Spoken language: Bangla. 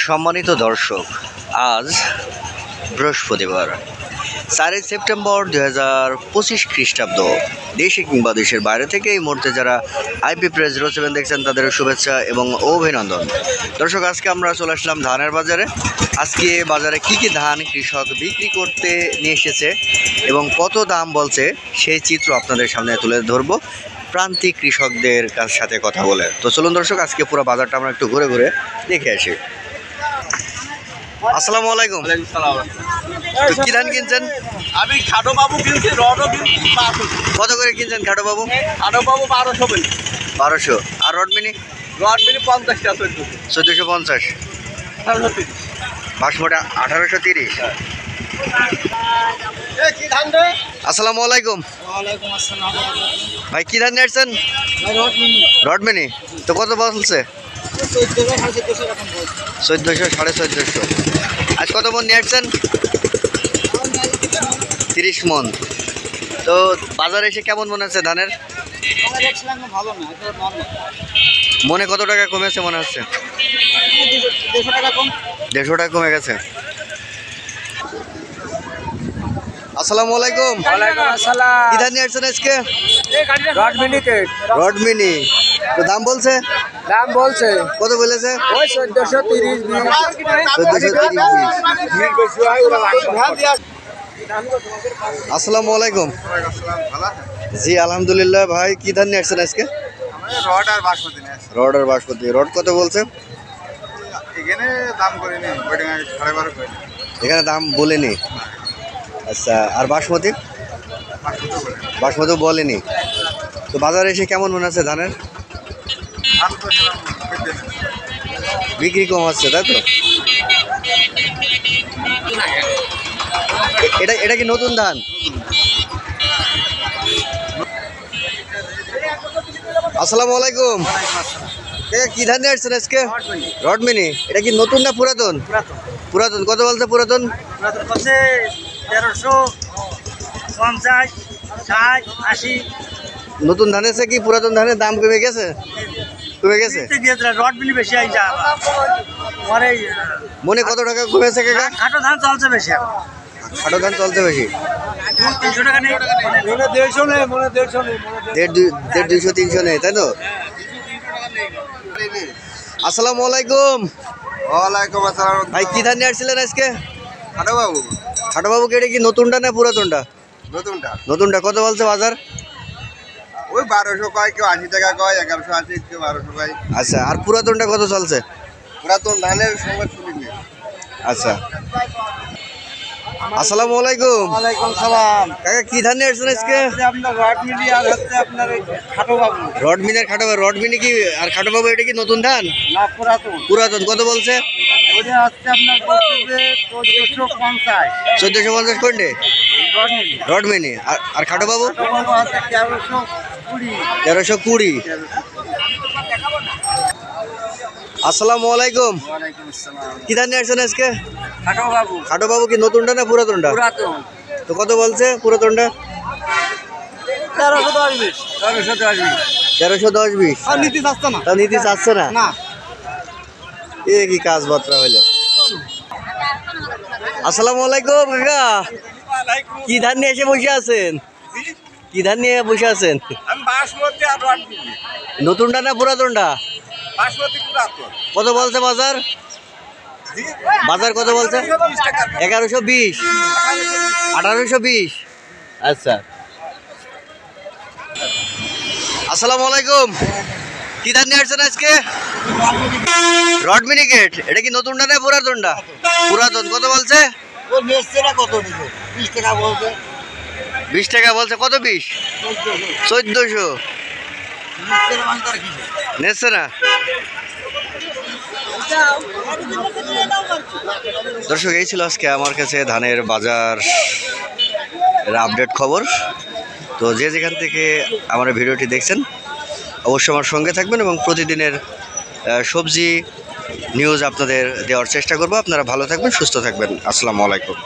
সম্মানিত দর্শক, আজ বৃহস্পতিবার 4 সেপ্টেম্বর 2025 খ্রিস্টাব্দ। দেশে কিংবা দেশের বাইরে থেকে এই মুহূর্তে যারা আইপি প্রেস 07 দেখছেন তাদের শুভেচ্ছা এবং অভিনন্দন। দর্শক, আজকে আমরা চলে আসলাম ধানের বাজারে। আজকে বাজারে কি ধান কৃষক বিক্রি করতে নিয়ে এসেছে এবং কত দাম বলছে সেই চিত্র আপনাদের সামনে তুলে ধরবো প্রান্তিক কৃষকদের সাথে কথা বলে। তো চলুন দর্শক, আজকে পুরো বাজারটা আমরা একটু ঘুরে ঘুরে দেখে আসি। আসসালামু আলাইকুম। কি ধান কিনছেন? আমি খাটো বাবু কিনছি, রডও কিনছি। কত করে কিনছেন খাটো বাবু? খাটো বাবু 1200 বলি। 1200। আর রড মিনি? রড মিনি 50 টাকা 1450। 1830। বাসমোটা 1830। কি ধান রে? আসসালামু আলাইকুম। ওয়ালাইকুম আসসালাম। ভাই কি ধান নিয়ে আসছেন? রড মিনি। রড মিনি। তো কত বলছে? 1400 1450। আজ কত মন নিয়ে আসছেন? 30 মন। তো বাজারে এসে কেমন মনে হচ্ছে ধানের? ভালো না, এটা নরমাল। মনে কত টাকা কমেছে মনে হচ্ছে? 200 টাকা কম। 150 টাকা কমে গেছে। আসসালামু আলাইকুম। ওয়ালাইকুম আসসালাম। কি ধান নিয়ে আসছেন আজকে? রড মিনি কে। রড মিনি। তো দাম বলছে? দাম বলছে কত বলেছে? ওই 1430 1430। আসসালামু আলাইকুম। জি আলহামদুলিল্লাহ। ভাই কি ধান নিয়ে আসছেন আজকে? রড আর বাসমতি নিয়ে আসছে। রড আর বাসমতি। রড কত বলছে? এখানে দাম করিনি, ওইটা 12.5 করে। এখানে দাম বলেনি। আচ্ছা, আর বাসমতি? বাসমতি বলেনি। তো বাজারে এসে কেমন মনে আছে ধানের? বিক্রি কম হচ্ছে তাই তো? এটা কি নতুন ধান? আসসালামু আলাইকুম। কি ধান নিয়ে আসছেন আজকে? রড মিনি। এটা কি নতুন না পুরাতন? পুরাতন। কত বলছে পুরাতন? 1350, 60, 80। নতুন ধানের চেয়ে কি পুরাতন ধানের দাম কমে গেছে? কমে গেছে। রড মিনি বেশি আই যা। মনে কত টাকা কমেছে কাকা? খাটো ধান চলছে বেশি। খাটো ধান চলছে বেশি। 300 টাকা নেই, মনে 150 নেই, মনে 150 নেই, 150 200 300 নেই তাই তো? আসসালামু আলাইকুম। ওয়ালাইকুম আসসালাম। ভাই কি ধান নিয়ে আসছিলেন আজকে? খাটো বাবু। খাটো বাবু কি এটা কি নতুনটা না পুরাতনটা? নতুনটা। নতুনটা। কত বলছে বাজার? ওই 1200 কয়, কেউ 80 টাকা কয়, 1180, কেউ 1200 কয়। আচ্ছা, আর পুরাতনটা কত চলছে? পুরাতন ধানের সঙ্গে শুনিনি। আচ্ছা। আসসালামু আলাইকুম। ওয়ালাইকুম সালাম। কাকা কি ধান নিয়ে আসছেন আজকে? আপনার রড মিনি আর হচ্ছে আপনার খাটো বাবু। রড মিনি আর খাটো বাবু। রড মিনি কি আর খাটো বাবু এটা কি নতুন ধান? না, পুরাতন। পুরাতন। কত বলছে? ওটা হচ্ছে আপনার বলছে যে 1450। 1450 কোনটে? রড মিনি। রড মিনি। আর খাটো বাবু? খাটো বাবু হচ্ছে 1320। 1320। আসসালামু আলাইকুম। ওয়ালাইকুম আসসালাম। কি ধান নিয়ে আসছেন আজকে? খাটো বাবু। খাটো বাবু কি নতুনটা না পুরাতনটা? পুরাতন। তো কত বলছে পুরাতনটা? 1310, 1310। 1310 20। আর নীতি চাচ্ছে না। তা নীতি চাচ্ছে না? না। এ কি কাজ বার্তা হইলো? আসসালামু আলাইকুম কাকা। কি ধান নিয়ে এসে বসে আছেন? কি ধান নিয়ে বসে আছেন? আমি বাসমতি আর রড মিনি। নতুনটা না পুরাতনটা? বাসমতি পুরাতন। কত বলছে বাজার? বাজার কত বলছে? 1120। 1820। আচ্ছা। আসসালামু আলাইকুম। কি ধান নিয়ে আসছেন আজকে? রড মিনিকেট। এটা কি নতুনটা না পুরাতনটা? পুরাতন। কত বলছে? ও নেসছেটা কত দিবে? 20 টাকা বলছে। 20 টাকা বলছে। কত 20? 1400। নেসছেটা মানে তার কি? নেছে না। দর্শক, এই ছিল আজকে আমার কাছে ধানের বাজার আপডেট খবর। তো যে যেখান থেকে আমার ভিডিওটি দেখছেন অবশ্যই আমার সঙ্গে থাকবেন এবং প্রতিদিনের সবজি নিউজ আপনাদের দেওয়ার চেষ্টা করব। আপনারা ভালো থাকবেন, সুস্থ থাকবেন। আসসালামু আলাইকুম।